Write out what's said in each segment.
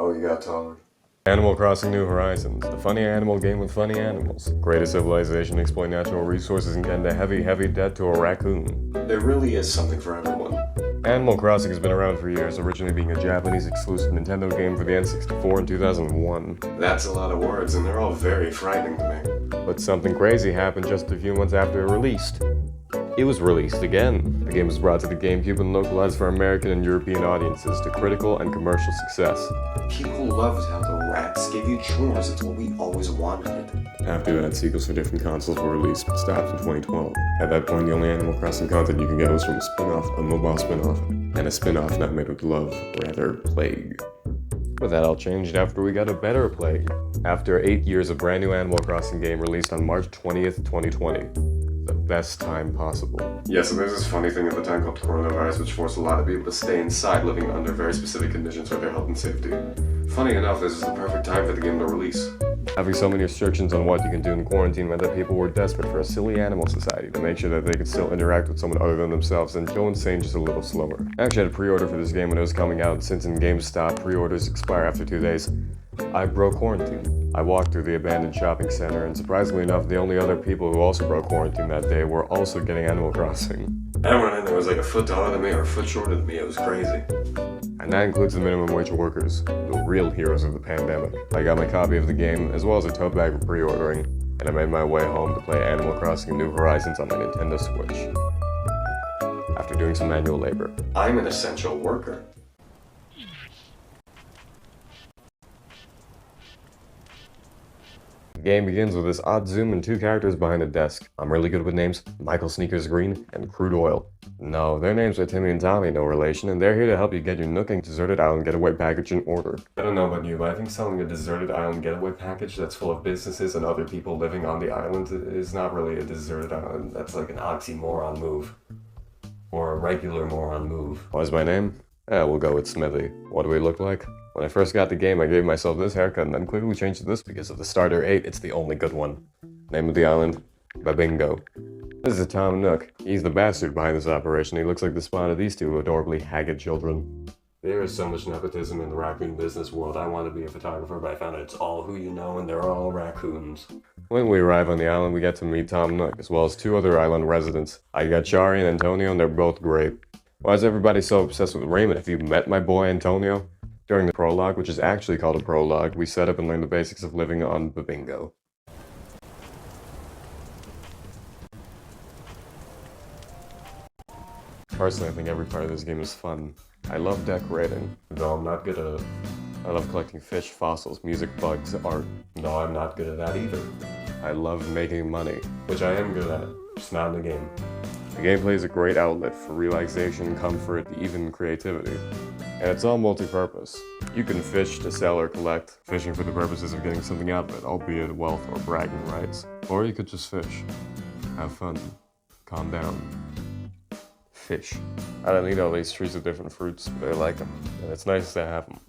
Oh, you got taller. Animal Crossing New Horizons, the funny animal game with funny animals. Greatest civilization to exploit natural resources and get into heavy debt to a raccoon. There really is something for everyone. Animal Crossing has been around for years, originally being a Japanese exclusive Nintendo game for the N64 in 2001. That's a lot of words, and they're all very frightening to me. But something crazy happened just a few months after it released. It was released again. The game was brought to the GameCube and localized for American and European audiences to critical and commercial success. People loved how the rats gave you chores. It's what we always wanted. After that, sequels for different consoles were released but stopped in 2012. At that point, the only Animal Crossing content you can get was from a spin-off, a mobile spin-off, and a spin-off not made with love, rather plague. But that all changed after we got a better plague. After 8 years, a brand new Animal Crossing game released on March 20th, 2020. The best time possible. Yeah, so there's this funny thing at the time called coronavirus, which forced a lot of people to stay inside, living under very specific conditions for their health and safety. Funny enough, this is the perfect time for the game to release. Having so many restrictions on what you can do in quarantine meant that people were desperate for a silly animal society to make sure that they could still interact with someone other than themselves and go insane just a little slower. I actually had a pre-order for this game when it was coming out, and since in GameStop pre-orders expire after 2 days, I broke quarantine. I walked through the abandoned shopping center, and surprisingly enough, the only other people who also broke quarantine that day were also getting Animal Crossing. Everyone in there was like a foot taller than me or a foot shorter than me. It was crazy. And that includes the minimum wage workers, the real heroes of the pandemic. I got my copy of the game, as well as a tote bag for pre-ordering, and I made my way home to play Animal Crossing New Horizons on my Nintendo Switch. After doing some manual labor. I'm an essential worker. The game begins with this odd zoom and 2 characters behind a desk. I'm really good with names, Michael Sneakers Green and Crude Oil. No, their names are Timmy and Tommy, no relation, and they're here to help you get your nooking deserted island getaway package in order. I don't know about you, but I think selling a deserted island getaway package that's full of businesses and other people living on the island is not really a deserted island. That's like an oxymoron move. Or a regular moron move. What is my name? We'll go with Smithy. What do we look like? When I first got the game, I gave myself this haircut and then quickly changed to this because of the starter 8, it's the only good one. Name of the island? Babingo. This is Tom Nook. He's the bastard behind this operation. He looks like the spawn of these 2 adorably haggard children. There is so much nepotism in the raccoon business world. I want to be a photographer, but I found out it's all who you know and they're all raccoons. When we arrive on the island, we get to meet Tom Nook, as well as 2 other island residents. I got Chari and Antonio, and they're both great. Why is everybody so obsessed with Raymond? Have you met my boy Antonio? During the prologue, which is actually called a prologue, we set up and learned the basics of living on Babingo. Personally, I think every part of this game is fun. I love decorating, though I'm not good at it. I love collecting fish, fossils, music, bugs, art. No, I'm not good at that either. I love making money, which I am good at, just not in the game. The gameplay is a great outlet for relaxation, comfort, even creativity. And it's all multi-purpose. You can fish to sell or collect, fishing for the purposes of getting something out of it, albeit wealth or bragging rights. Or you could just fish. Have fun. Calm down. Fish. I don't need all these trees of different fruits, but I like them, and it's nice to have them.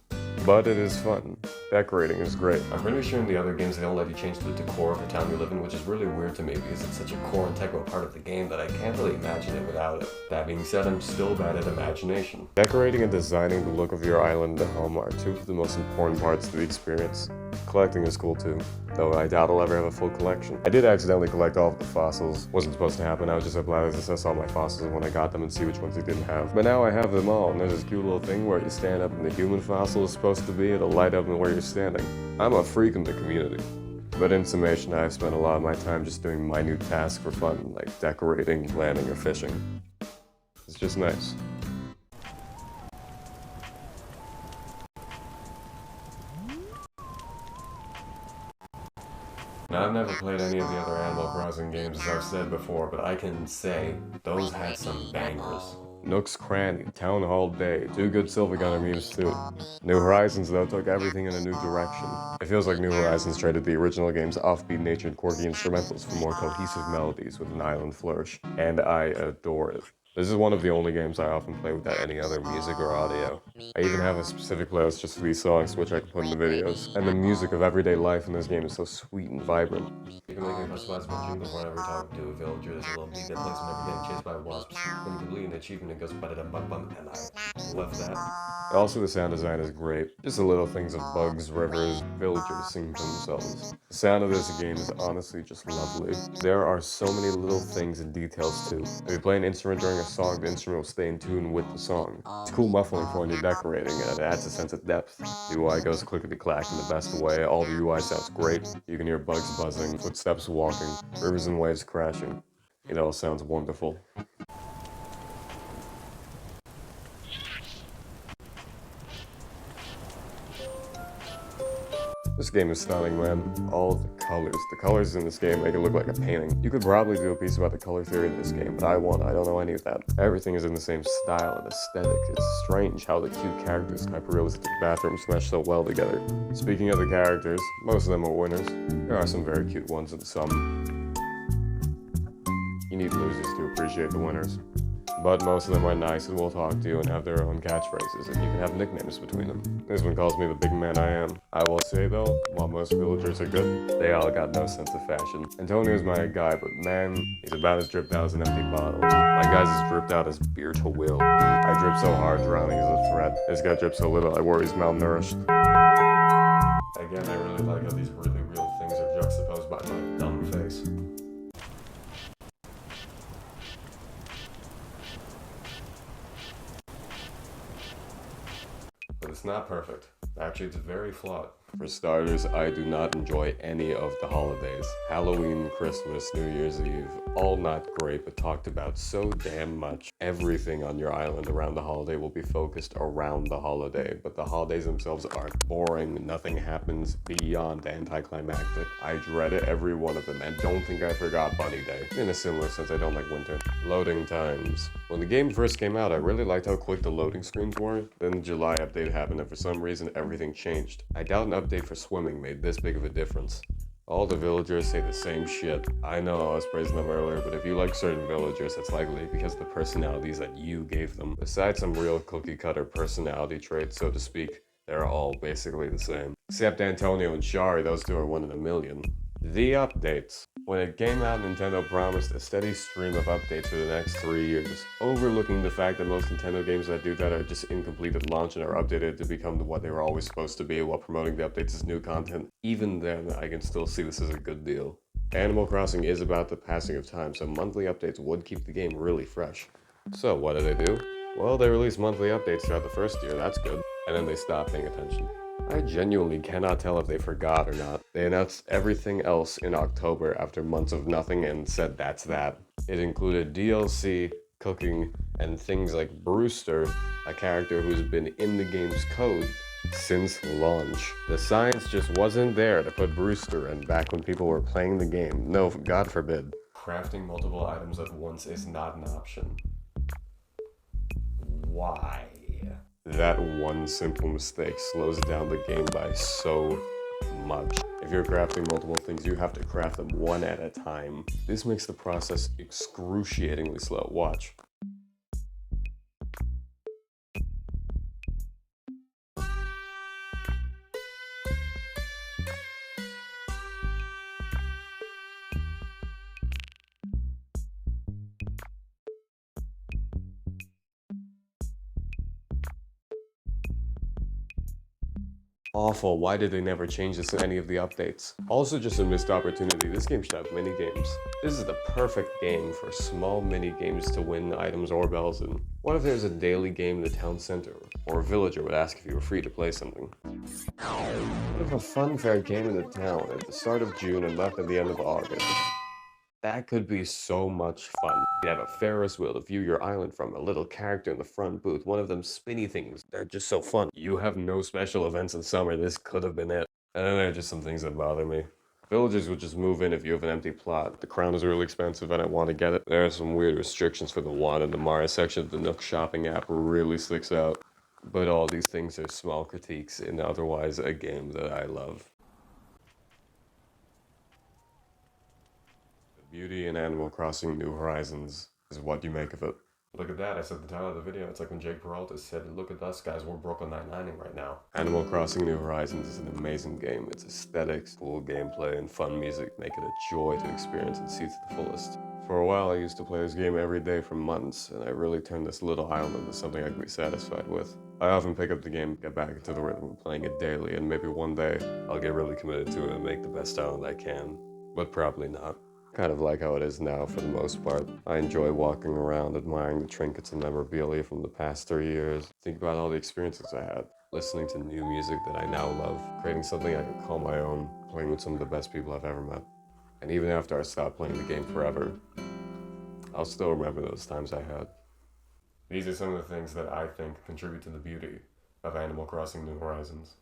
But it is fun. Decorating is great. I'm pretty sure in the other games they don't let you change the decor of the town you live in, which is really weird to me because it's such a core integral part of the game that I can't really imagine it without it. That being said, I'm still bad at imagination. Decorating and designing the look of your island and home are 2 of the most important parts of the experience. Collecting is cool too, though I doubt I'll ever have a full collection. I did accidentally collect all of the fossils. Wasn't supposed to happen. I was just glad to assess all my fossils when I got them and see which ones I didn't have. But now I have them all, and there's this cute little thing where you stand up and the human fossil is supposed to be, it'll light up where you're standing. I'm a freak in the community. But in summation, I've spent a lot of my time just doing minute tasks for fun, like decorating, planning, or fishing. It's just nice. Now, I've never played any of the other Animal Crossing games, as I've said before, but I can say those had some bangers. Nook's Cranny, Town Hall Day, 2 good Silver Gunner memes too. New Horizons, though, took everything in a new direction. It feels like New Horizons traded the original game's offbeat nature and quirky instrumentals for more cohesive melodies with an island flourish, and I adore it. This is one of the only games I often play without any other music or audio. I even have a specific playlist just for these songs, which I can put in the videos. And the music of everyday life in this game is so sweet and vibrant. You can make a customizable jingle for every time to a villager. There's a little beat that plays whenever getting chased by wasps. When you complete an achievement, it goes ba-da-dum-bum-bum, and I love that. Also, the sound design is great. Just the little things of bugs, rivers, villagers singing to themselves. The sound of this game is honestly just lovely. There are so many little things and details too. If you play an instrument during a song, the instrument will stay in tune with the song. It's cool muffling for when you're decorating, and it adds a sense of depth. The UI goes clickety-clack in the best way. All the UI sounds great. You can hear bugs buzzing, footsteps walking, rivers and waves crashing. It all sounds wonderful. This game is stunning, man. All the colors. The colors in this game make it look like a painting. You could probably do a piece about the color theory in this game, but I won't. I don't know any of that. Everything is in the same style and aesthetic. It's strange how the cute characters and hyper-realistic bathrooms mesh so well together. Speaking of the characters, most of them are winners. There are some very cute ones and some... You need losers to appreciate the winners. But most of them are nice and will talk to you and have their own catchphrases, and you can have nicknames between them. This one calls me the big man I am. I will say though, while most villagers are good, they all got no sense of fashion. Antonio's my guy, but man, he's about as dripped out as an empty bottle. My guy's as dripped out as beer to will. I drip so hard, drowning is a threat. This guy drips so little, I worry he's malnourished. Again, I really like how these really real things are juxtaposed by my dumb face. But it's not perfect. Actually, it's very flawed. For starters, I do not enjoy any of the holidays. Halloween, Christmas, New Year's Eve, all not great, but talked about so damn much. Everything on your island around the holiday will be focused around the holiday, but the holidays themselves are boring. Nothing happens beyond anticlimactic. I dread every one of them, and don't think I forgot Bunny Day. In a similar sense, I don't like winter. Loading times. When the game first came out, I really liked how quick the loading screens were. Then the July update happened, and for some reason, everything changed. I doubt an update for swimming made this big of a difference. All the villagers say the same shit. I know I was praising them earlier, but if you like certain villagers, it's likely because of the personalities that you gave them. Besides some real cookie-cutter personality traits, so to speak, they're all basically the same. Except Antonio and Shari, those two are one in a million. The updates. When it came out, Nintendo promised a steady stream of updates for the next 3 years, overlooking the fact that most Nintendo games that do that are just incomplete at launch and are updated to become what they were always supposed to be while promoting the updates as new content. Even then, I can still see this as a good deal. Animal Crossing is about the passing of time, so monthly updates would keep the game really fresh. So what did they do? Well, they released monthly updates throughout the first year, that's good, and then they stopped paying attention. I genuinely cannot tell if they forgot or not. They announced everything else in October after months of nothing and said that's that. It included DLC, cooking, and things like Brewster, a character who's been in the game's code since launch. The science just wasn't there to put Brewster in back when people were playing the game. No, God forbid. Crafting multiple items at once is not an option. Why? That one simple mistake slows down the game by so much. If you're crafting multiple things, you have to craft them one at a time. This makes the process excruciatingly slow. Watch. Awful, why did they never change this in any of the updates? Also just a missed opportunity, this game should have mini-games. This is the perfect game for small mini-games to win items or bells in. What if there's a daily game in the town center, or a villager would ask if you were free to play something? What if a fun fair came into town at the start of June and left at the end of August? That could be so much fun. You have a Ferris wheel to view your island from, a little character in the front booth, one of them spinny things. They're just so fun. You have no special events in summer, this could have been it. And then there are just some things that bother me. Villagers would just move in if you have an empty plot. The crown is really expensive and I want to get it. There are some weird restrictions for the wand, and the Mara section of the Nook shopping app really sticks out. But all these things are small critiques in otherwise a game that I love. Beauty in Animal Crossing New Horizons is what you make of it. Look at that, I said the title of the video. It's like when Jake Peralta said, look at us guys, we're Brooklyn Nine-Nining right now. Animal Crossing New Horizons is an amazing game. Its aesthetics, cool gameplay, and fun music make it a joy to experience and see to the fullest. For a while, I used to play this game every day for months, and I really turned this little island into something I could be satisfied with. I often pick up the game, get back into the rhythm of playing it daily, and maybe one day, I'll get really committed to it and make the best island I can. But probably not. Kind of like how it is now for the most part. I enjoy walking around, admiring the trinkets and memorabilia from the past 3 years. Think about all the experiences I had. Listening to new music that I now love, creating something I can call my own, playing with some of the best people I've ever met. And even after I stop playing the game forever, I'll still remember those times I had. These are some of the things that I think contribute to the beauty of Animal Crossing New Horizons.